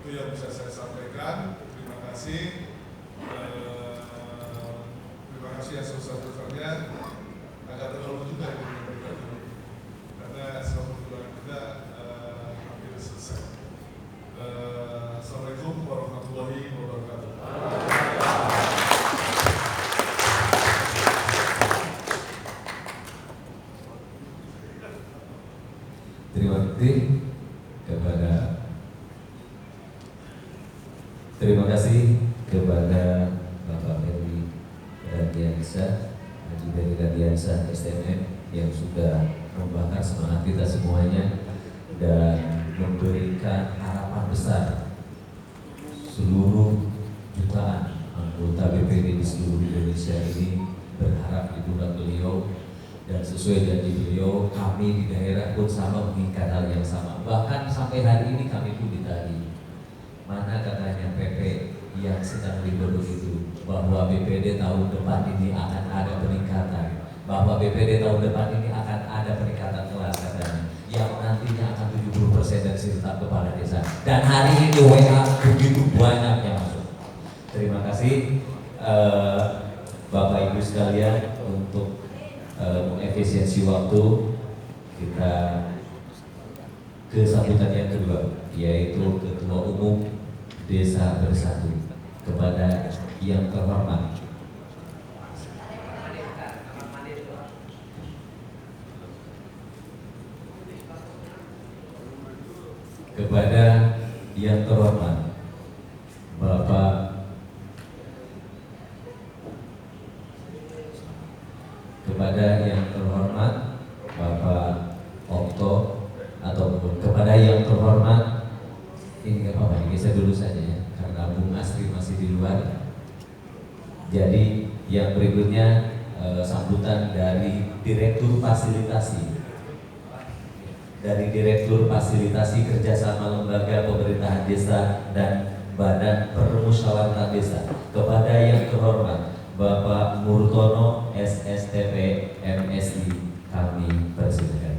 Itu yang bisa saya sampaikan. Terima kasih. Terima kasih yang sebesar-besarnya. Agak terlalu juga ini menyampaikan dulu, karena selama bulan kita hampir selesai. Assalamualaikum warahmatullahi wabarakatuh. Terima kasih kepada Bapak Ferry Radiansyah, Haji Ferry Radiansyah STM yang sudah membakar semangat kita semuanya dan memberikan harapan besar seluruh jutaan anggota BPD di seluruh Indonesia ini berharap di bulan beliau, dan sesuai janji beliau kami di daerah pun sama menginginkan hal yang sama. Bahkan sampai hari ini kami pun ditagih, mana katanya PP yang sedang digodok itu, bahwa BPD tahun depan ini akan ada peningkatan, bahwa BPD tahun depan ini akan ada peningkatan kelas katanya, yang nantinya akan 70% dari setiap kepala desa. Dan hari ini WA begitu banyak yang masuk. Terima kasih Bapak Ibu sekalian untuk mengefisiensi waktu. Kita ke sambutan yang kedua, yaitu Ketua Umum Desa Bersatu. Kepada yang terhormat Bapak Okto, ataupun kepada yang terhormat, ini nggak apa-apa, ini saya dulu saja ya, karena Bung Asri masih di luar. Jadi yang berikutnya sambutan dari Direktur Fasilitasi Kerjasama Lembaga Pemerintahan Desa dan Badan Permusyawaratan Desa. Kepada yang terhormat Bapak Murtono SSTP MSI, kami persilakan.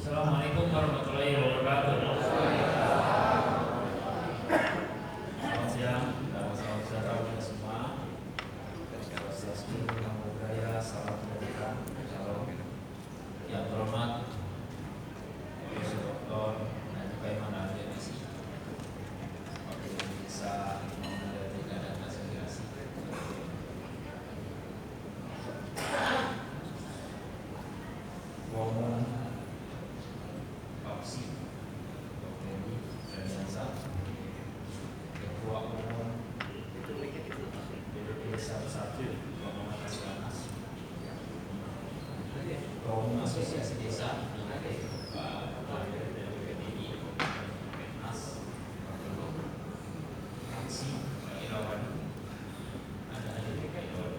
Assalamualaikum warahmatullahi wabarakatuh. Selamat siang dan salam sejahtera kita semua. Selamat Namo Buddhaya, salam kebajikan, salam. Yang terhormat Profesor Dr. Najib Iman Al-Jadisi, Wakil Desa Mandalika dan Aspirasi. Umum Papsi Dr. Radiansyah, Ketua Umum BPD Desa Bersatu Bapak Kasbanas, Ketua Umum Asosiasi Desa Pak BPD Mas Fraksi Pak Irawan, ada hadir Pak Irawan.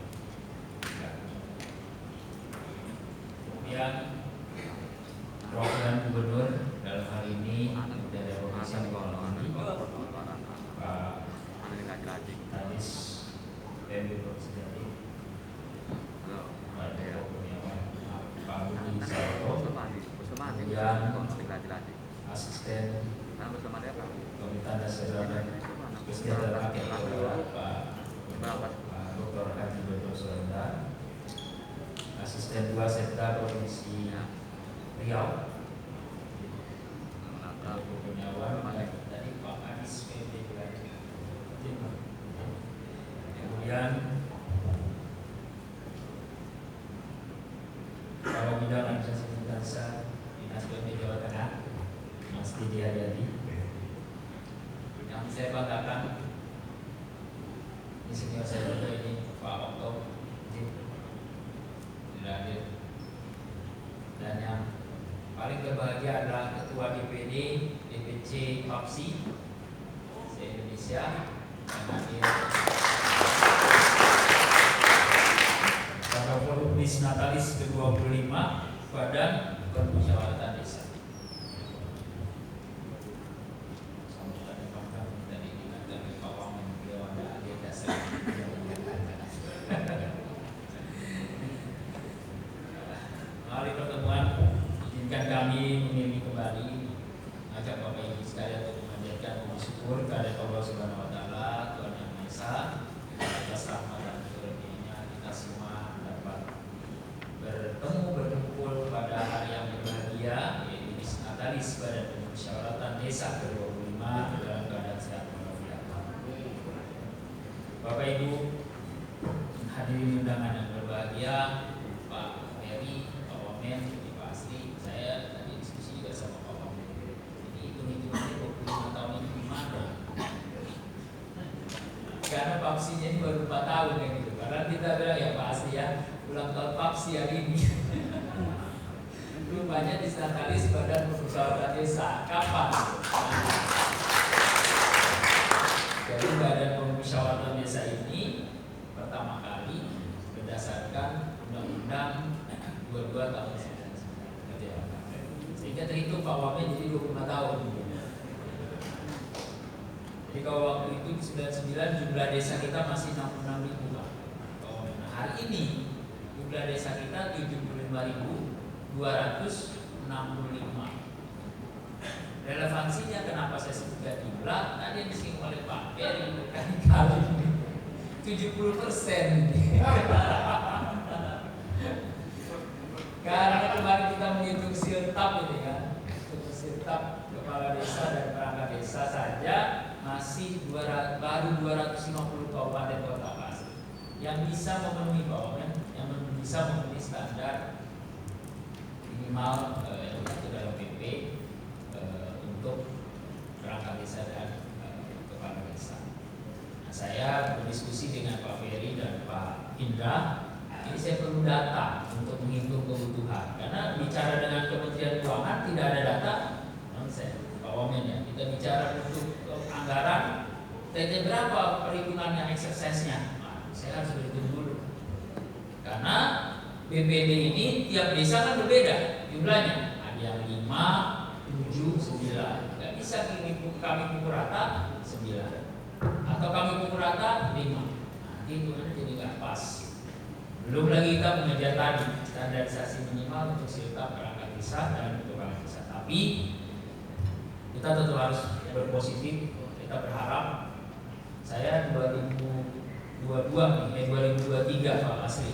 Kemudian Perwakilan Gubernur dalam hal ini dari Provinsi Bengkulu, Pak Kadis PMD Provinsi Jatim, Pak Dewa Kurniawan, Pak Budi Sarto, kemudian Asisten Pemerintahan Dasar dan Kesejahteraan Rakyat Pak Dr. Haji Beto Surenda, Asisten 2 Sekda Provinsi Riau, Kurniawan, tadi Pak Kadis PMD Jatim. Kemudian Kepala Bidang Administrasi Desa Dinas PMD Jawa Tengah, Mas Didi Haryadi. Yang saya banggakan di senior saya juga ini Pak Okto tidak hadir. Dan yang paling berbahagia adalah Ketua DPD DPC Papsi se-Indonesia yang hadir. Pada forum Bis Natalis ke-25 Badan Permusyawaratan Desa. kami mengiringi kembali ajak Bapak Ibu sekalian untuk memanjatkan puji syukur kepada Allah Subhanahu wa taala, Tuhan Yang Maha Esa, atas rahmat dan karunia-Nya kita semua dapat berkumpul pada hari yang berbahagia, yaitu di Natalis pada Permusyawaratan Desa ke-25 dalam keadaan sehat walafiat. Bapak Ibu hadirin undangan yang berbahagia, Pak Ferry, Pak Wamen, Pak Asri, saya tadi diskusi juga sama Pak Wamen. Jadi hitung-hitungannya 25 tahun ini gimana? Karena papsinya ini baru 4 tahun ya gitu. Karena kita bilang ya Pak Asri ya, ulang tahun papsi hari ini. Rupanya di Natalis Badan Permusyawaratan Desa. Kapan? Jadi Badan Permusyawaratan Desa ini pertama kali berdasarkan Undang-Undang 22 tahun 1999. Sehingga terhitung Pak Wamen jadi 25 tahun. Jadi kalau waktu itu 99 jumlah desa kita masih 66.000 Pak. Nah, hari ini jumlah desa kita 75.265. Relevansinya kenapa saya sebutkan jumlah? Tadi yang disinggung oleh Pak Ferry berkali-kali 70%. Karena kemarin kita menghitung siltap ini kan, siltap kepala desa dan perangkat desa saja masih baru 250 kabupaten kota Pak, yang bisa memenuhi yang bisa memenuhi standar minimal itu dalam PP untuk perangkat desa dan kepala desa. Nah, saya berdiskusi dengan Pak Ferry dan Pak Indra. Ini saya perlu data untuk menghitung kebutuhan. Karena bicara dengan Kementerian Keuangan tidak ada data, nonsen. Pak Wamen ya, kita bicara untuk anggaran, berapa perhitungannya eksersisnya? Nah, saya harus berhitung dulu. Karena BPD ini tiap desa kan berbeda jumlahnya. Ada yang 5, 7, 9. Gak bisa kami pukul rata 9. Atau kami pukul rata 5. Nanti hitungannya jadi gak pas. Belum lagi kita mengejar tadi standarisasi minimal untuk siltap perangkat desa dan kepala desa. Tapi kita tetap harus berpositif. Kita berharap, saya 2023 Pak Asri,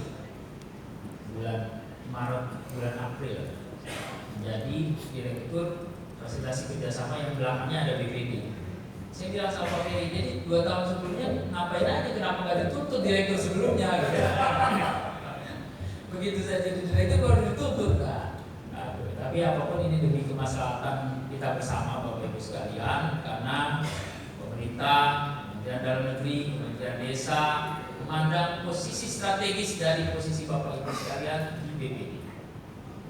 bulan Maret, bulan April menjadi direktur fasilitasi kerjasama yang belakangnya ada BPD. Saya bilang sama Pak Ferry, jadi 2 tahun sebelumnya ngapain aja, kenapa nggak dituntut direktur sebelumnya gitu. Begitu saya jadi direktur baru dituntut. Tapi apapun ini demi kemaslahatan kita bersama Bapak Ibu sekalian, karena pemerintah, Kementerian Dalam Negeri, Kementerian Desa memandang posisi strategis dari posisi Bapak Ibu sekalian di BPD.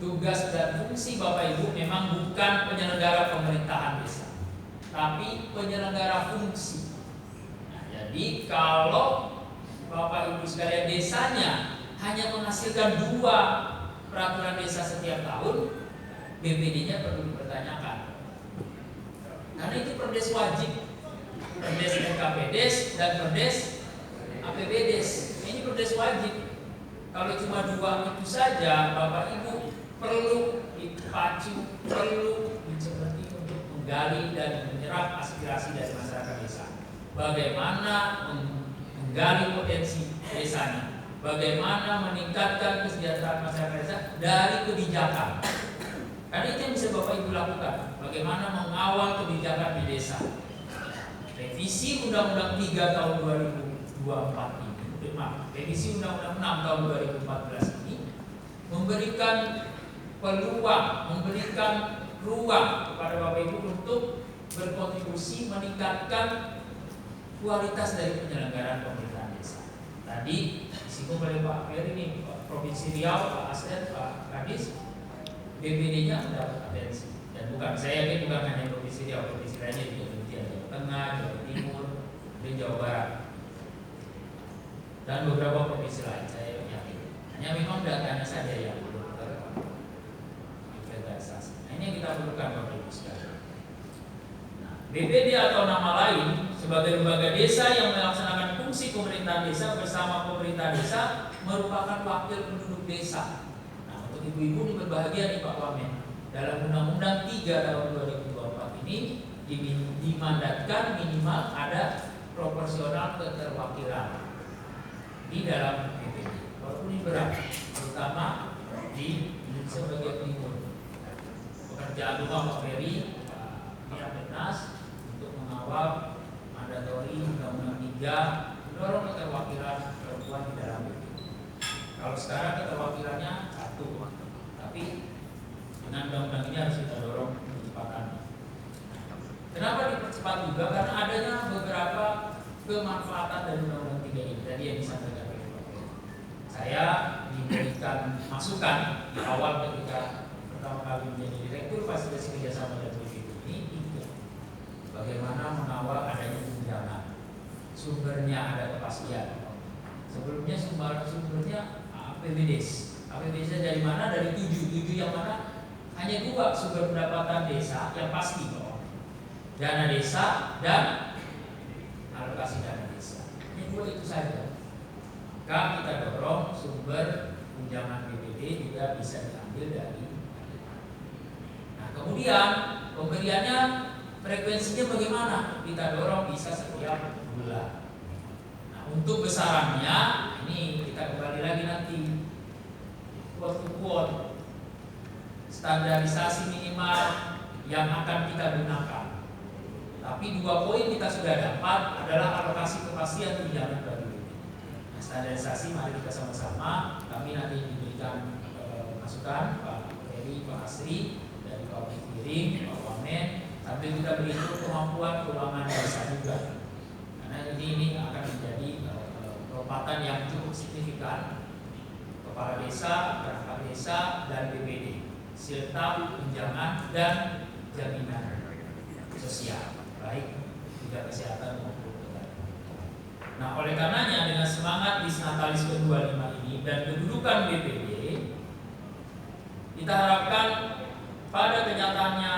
Tugas dan fungsi Bapak Ibu memang bukan penyelenggara pemerintahan desa, tapi penyelenggara fungsi. Nah, jadi kalau Bapak Ibu sekalian desanya hanya menghasilkan 2 peraturan desa setiap tahun, BPD-nya perlu dipertanyakan. Karena itu perdes wajib, perdes LKPdes dan perdes APBdes. Ini perdes wajib. Kalau cuma 2 itu saja, Bapak Ibu perlu dipacu, perlu dicermati untuk menggali dan menyerap aspirasi dari masyarakat desa. Bagaimana menggali potensi desanya, bagaimana meningkatkan kesejahteraan masyarakat desa dari kebijakan. Karena itu yang bisa Bapak Ibu lakukan. Bagaimana mengawal kebijakan di desa. Revisi Undang-Undang 3 tahun 2024 ini, revisi Undang-Undang 6 tahun 2014 ini memberikan peluang, memberikan ruang kepada Bapak Ibu untuk berkontribusi meningkatkan kualitas dari penyelenggaraan pemerintahan desa. Tadi disinggung oleh Pak Ferry ini, Provinsi Riau, Pak Asden, Pak Kadis, BPD-nya mendapat atensi. Dan bukan saya ini bukan hanya Provinsi Riau, provinsi lainnya juga demikian, Jawa Tengah, Jawa Timur, dan Jawa Barat, dan beberapa provinsi lain. Saya yakin. Hanya memang datanya saja yang belum terinventarisasi. Nah, ini yang kita perlukan Bapak Ibu sekalian. Nah, BPD atau nama lain sebagai lembaga desa yang melaksanakan fungsi pemerintahan desa bersama pemerintah desa merupakan wakil penduduk desa. Ibu-ibu ini berbahagia nih Pak Wamen. dalam Undang-Undang 3 tahun 2024 ini dimandatkan minimal ada proporsional keterwakilan di dalam BPD. Walaupun ini berat, terutama di sebagai timur. Pekerjaan rumah Pak Ferry, Pak Dinas untuk mengawal mandatori Undang-Undang 3 mendorong keterwakilan perempuan di dalam BPD. Kalau sekarang keterwakilannya 1, tapi dengan undang-undang ini harus kita dorong percepatan. Kenapa dipercepat juga? Karena adanya beberapa kemanfaatan dari undang-undang 3 ini tadi yang disampaikan oleh Pak Ferry. Saya diberikan masukan di awal ketika pertama kali menjadi direktur fasilitasi kerjasama dan BPD ini bagaimana mengawal adanya tunjangan. Sumbernya ada kepastian. Sebelumnya sumbernya APBDes. APBDes dari mana? Dari 7 yang mana? Hanya 2 sumber pendapatan desa yang pasti, dana desa dan alokasi dana desa. Ini 2 itu saja. Maka kita dorong sumber tunjangan BPD juga bisa diambil dari. Nah, kemudian pemberiannya frekuensinya bagaimana? Kita dorong bisa setiap bulan. Nah, untuk besarannya ini kita kembali lagi nanti quote to quote standarisasi minimal yang akan kita gunakan. Tapi 2 poin kita sudah dapat adalah alokasi kepastian tunjangan bagi BPD. Nah, standarisasi mari kita sama-sama. Kami nanti diberikan masukan Pak Ferry, Pak Asri dari Pak Piring, Pak Wamen, sambil kita berhitung kemampuan keuangan desa juga. Karena ini akan menjadi lompatan yang cukup signifikan. Kepala desa, perangkat desa, dan BPD serta tunjangan dan jaminan sosial, baik juga kesehatan maupun kesehatan. Nah, oleh karenanya dengan semangat Disnatalis ke-25 ini dan kedudukan BPD, kita harapkan pada kenyataannya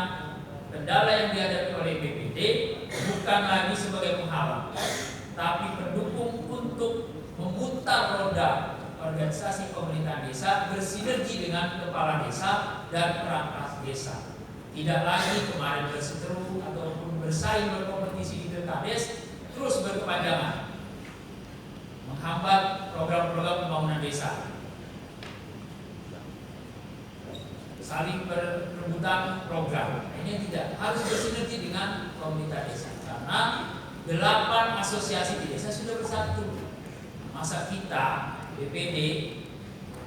kendala yang dihadapi oleh BPD bukan lagi sebagai penghalang, tapi pendukung untuk memutar roda organisasi pemerintahan desa bersinergi dengan kepala desa dan perangkat desa. Tidak lagi kemarin berseteru ataupun bersaing berkompetisi di Pilkades terus berkepanjangan menghambat program-program pembangunan desa, saling berebutan program. Ini tidak harus bersinergi dengan pemerintah desa karena 8 asosiasi di desa sudah bersatu. Masa kita BPD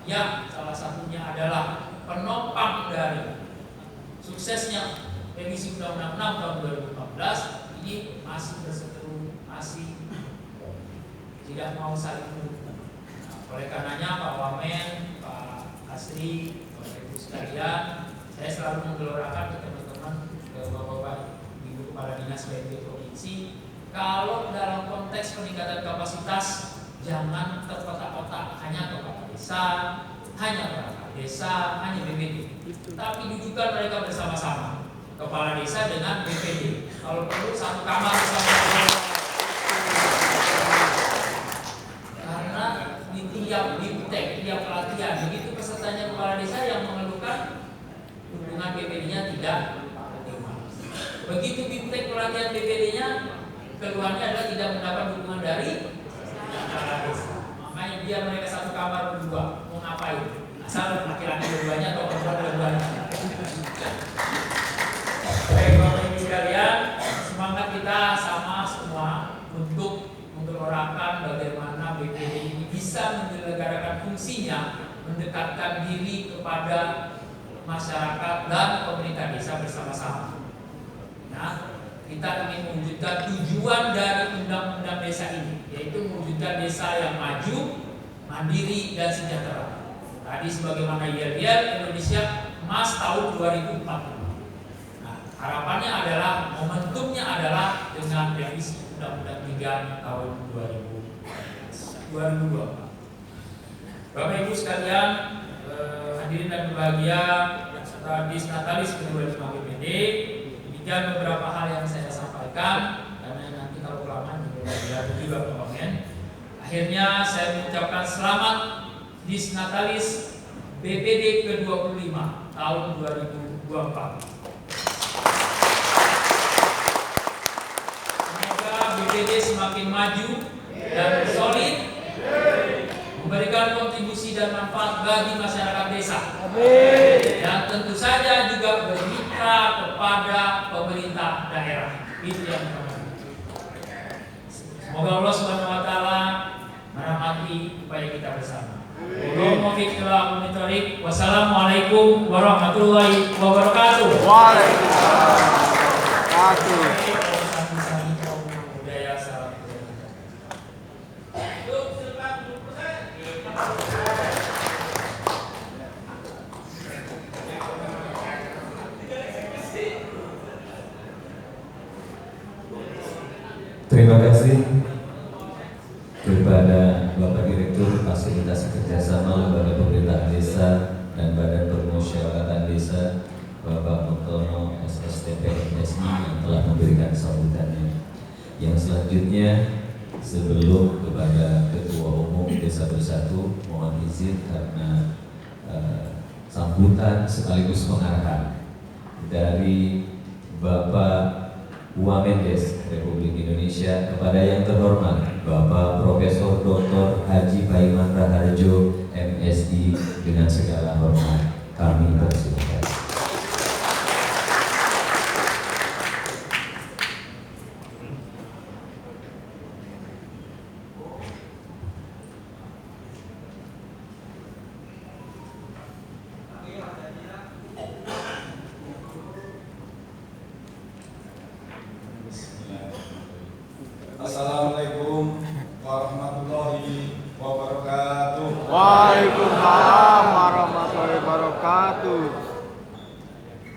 yang salah satunya adalah penopang dari suksesnya revisi Undang-Undang 6 tahun 2014 ini masih berseteru, masih tidak mau saling mendukung. Nah, oleh karenanya Pak Wamen, Pak Asri, Bapak Ibu sekalian, saya selalu menggelorakan ke teman-teman, ke Bapak-Bapak Ibu Kepala Dinas BPD Provinsi, kalau dalam konteks peningkatan kapasitas jangan terkotak-kotak hanya kepala desa, hanya perangkat desa, hanya BPD. Tapi dudukan mereka bersama-sama, kepala desa dengan BPD. Kalau perlu satu kamar bersama-sama. Karena di tiap bimtek, tiap pelatihan, begitu pesertanya kepala desa yang mengeluhkan hubungan BPD-nya tidak optimal. Begitu bimtek pelatihan BPD-nya, keluhannya adalah tidak mendapat dukungan dari kepala desa. Makanya biar mereka satu kamar berdua, mau ngapain? Asal laki-laki dua-duanya atau perempuan dua-duanya. Baik Bapak Ibu sekalian, semangat kita sama semua untuk menggelorakan bagaimana BPD ini bisa menyelenggarakan fungsinya, mendekatkan diri kepada masyarakat dan pemerintah desa bersama-sama. Nah, kita ingin mewujudkan tujuan dari undang-undang desa ini, yaitu mewujudkan desa yang maju, mandiri, dan sejahtera. Tadi sebagaimana yel-yel Indonesia Emas tahun 2045. Nah, harapannya adalah, momentumnya adalah dengan revisi Undang-Undang 3 tahun 2024. Bapak Ibu sekalian, hadirin dan berbahagia, serta Disnatalis ke-25 BPD, demikian beberapa hal yang saya sampaikan, karena nanti kalau kelamaan juga komen. Akhirnya saya mengucapkan selamat Disnatalis BPD ke-25 tahun 2024. Semoga BPD semakin maju dan solid, memberikan kontribusi dan manfaat bagi masyarakat desa. Dan tentu saja juga bermitra kepada pemerintah daerah. Itu yang pertama. Semoga Allah Subhanahu wa taala merahmati upaya kita bersama. Wassalamualaikum warahmatullahi wabarakatuh. Waalaikumsalam warahmatullahi wabarakatuh. Terima kasih kepada Bapak Direktur Fasilitasi Kerjasama Lembaga Pemerintahan Desa dan Badan Permusyawaratan Desa, Bapak Mutono SSTP MSI yang telah memberikan sambutannya. Yang selanjutnya, sebelum kepada Ketua Umum Desa Bersatu, mohon izin karena sambutan sekaligus pengarahan dari Bapak Wamendes Republik Indonesia kepada yang terhormat Bapak Profesor Dr. Haji Paiman Raharjo MSI, dengan segala hormat kami persilakan. Assalamualaikum warahmatullahi wabarakatuh. Waalaikumsalam warahmatullahi wabarakatuh.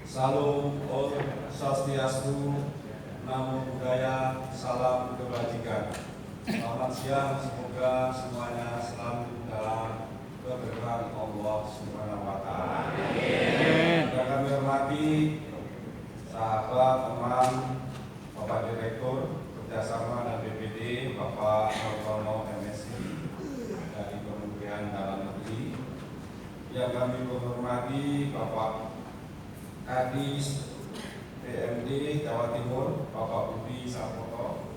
Salam Om Swastiastu, Namo Buddhaya, salam kebajikan. Selamat siang, semoga semuanya selalu dalam keberkahan Allah Subhanahu wa taala. Yang kami hormati sahabat, teman, Bapak Direktur Kerjasama dan BPD, Bapak Mutono MSI dari Kementerian Dalam Negeri. Yang kami hormati Bapak Kadis PMD Jawa Timur, Bapak Budi Saputo.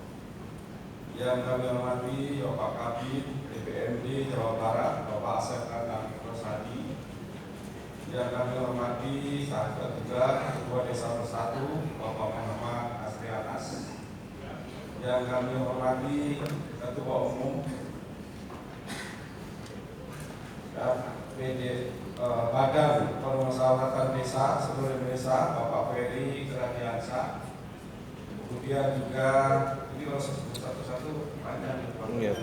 Yang kami hormati Bapak Kabid DPMD Jawa Barat, Bapak Asep Rosadi. Yang kami hormati sahabat juga Ketua Desa Bersatu, Bapak Muhammad Asri Anas. Yang kami hormati Ketua Umum Badan Permusyawaratan Desa seluruh Indonesia, Bapak Ferry Keradiansa. Kemudian juga ini kalau sebut satu-satu panjang. Iya.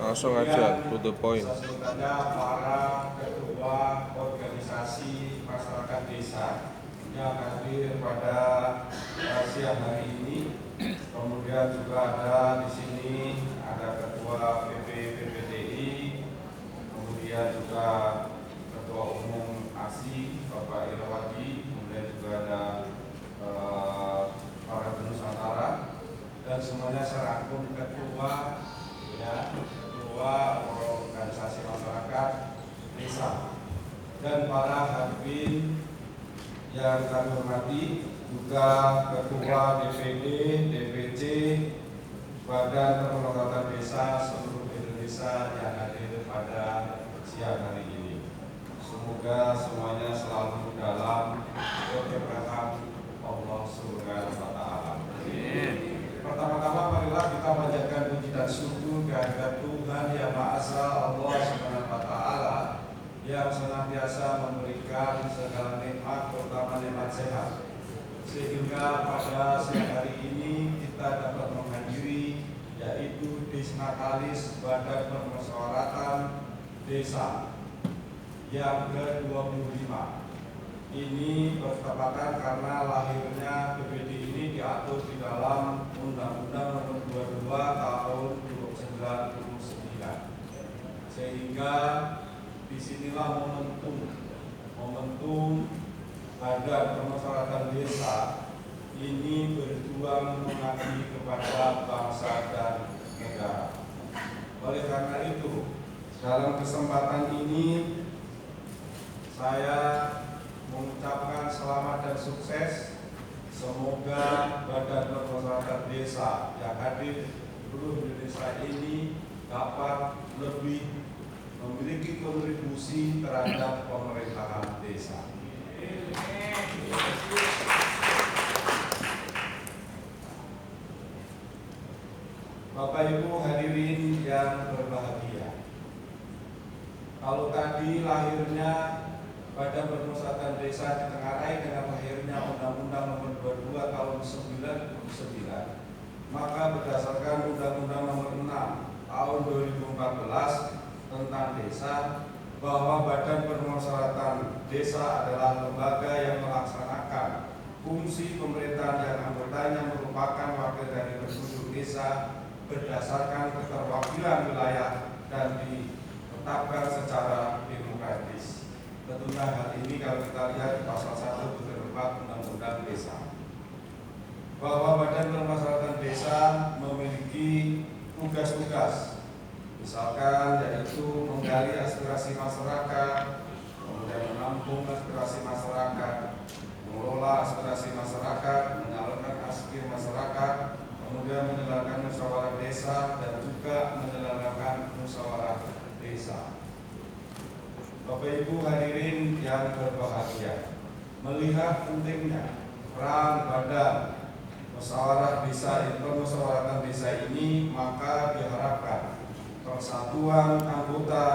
Langsung aja to the point. Selanjutnya para ketua organisasi masyarakat desa yang hadir pada siang hari ini. Kemudian juga ada di sini ada ketua PPDI, kemudian juga ketua umum ASI Bapak Irawadi, kemudian juga ada para penusantara dan semuanya serangkum ketua organisasi masyarakat desa dan para hadirin yang kami hormati, juga ketua DPD, DPC, Badan Permusyawaratan Desa seluruh Indonesia yang hadir pada siang hari ini. Semoga semuanya selalu dalam keberkahan Allah Subhanahu wa taala. Pertama-tama marilah kita panjatkan puji dan syukur kehadirat Tuhan Yang Maha Esa, Allah Subhanahu wa taala, yang senantiasa memberikan segala nikmat, terutama nikmat sehat, sehingga pada siang hari ini kita dapat menghadiri yaitu Disnatalis Badan Permusyawaratan Desa yang ke-25. Ini bertepatan karena lahirnya BPD ini diatur di dalam Undang-Undang Nomor 22 Tahun 1999. Sehingga disinilah momentum Badan Permusyawaratan Desa ini berjuang mengabdi kepada bangsa dan negara. Oleh karena itu, dalam kesempatan ini saya mengucapkan selamat dan sukses. Semoga Badan Permusyawaratan Desa yang hadir di seluruh Indonesia ini dapat lebih memiliki kontribusi terhadap pemerintahan desa. Bapak Ibu hadirin yang berbahagia, kalau tadi lahirnya Badan Permusyawaratan Desa ditengarai dengan lahirnya Undang-Undang Nomor 22 Tahun 1999, maka berdasarkan Undang-Undang Nomor 6 Tahun 2014 tentang desa, bahwa Badan Permusyawaratan Desa adalah lembaga yang melaksanakan fungsi pemerintahan yang anggotanya merupakan wakil dari penduduk desa berdasarkan keterwakilan wilayah dan ditetapkan secara demokratis. Tentunya hal ini kalau kita lihat di pasal 1 butir 4 Undang-Undang Desa, bahwa Badan Permusyawaratan Desa memiliki tugas-tugas, misalkan yaitu menggali aspirasi masyarakat, kemudian menampung aspirasi masyarakat, mengelola aspirasi masyarakat, menyalurkan aspirasi masyarakat, kemudian menyelenggarakan musyawarah desa dan juga menyelenggarakan musyawarah desa. Bapak Ibu hadirin yang berbahagia, melihat pentingnya peran Badan Permusyawaratan Desa ini, maka diharapkan persatuan anggota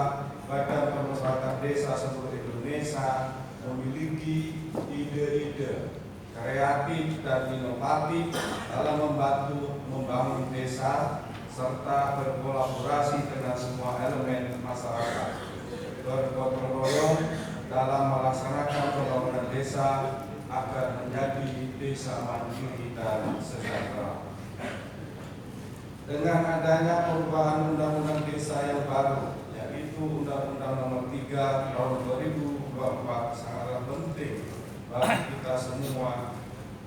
Badan Permusyawaratan Desa seluruh Indonesia memiliki ide-ide kreatif dan inovatif dalam membantu membangun desa serta berkolaborasi dengan semua elemen masyarakat, bergotong royong dalam melaksanakan pembangunan desa agar menjadi desa mandiri dan sejahtera. Dengan adanya perubahan Undang-Undang Desa yang baru, yaitu Undang-Undang Nomor 3 Tahun 2024, sangatlah penting bagi kita semua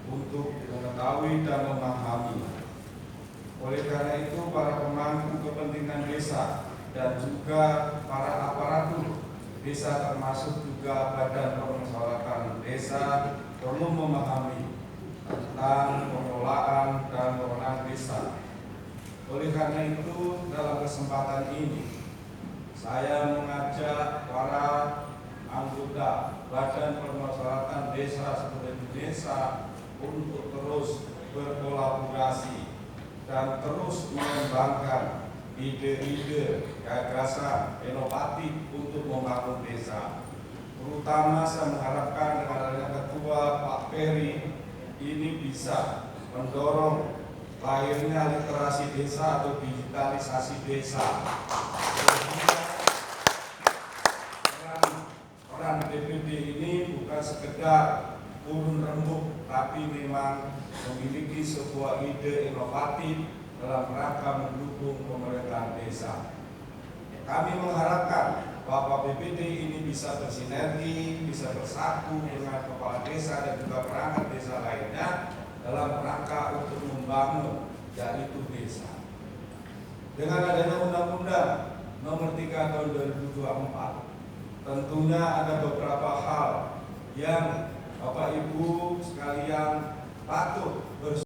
untuk mengetahui dan memahami. Oleh karena itu, para pemangku kepentingan desa dan juga para aparatur desa termasuk juga Badan Permusyawaratan Desa perlu memahami tentang pengelolaan dan wewenang desa. Oleh karena itu, dalam kesempatan ini saya mengajak para anggota Badan Permusyawaratan Desa seluruh Indonesia untuk terus berkolaborasi dan terus mengembangkan ide-ide, gagasan, inovatif untuk membangun desa. Terutama saya mengharapkan dengan adanya Ketua Pak Peri ini bisa mendorong lahirnya literasi desa atau digitalisasi desa. Peran BPD ini bukan sekedar urun rembuk, tapi memang memiliki sebuah ide inovatif dalam rangka mendukung pemerintahan desa. Kami mengharapkan bahwa BPD ini bisa bersinergi, bisa bersatu dengan kepala desa dan juga perangkat desa lainnya dalam rangka untuk membangun yaitu desa. Dengan adanya Undang-Undang Nomor 3 Tahun 2024, tentunya ada beberapa hal yang Bapak Ibu sekalian patut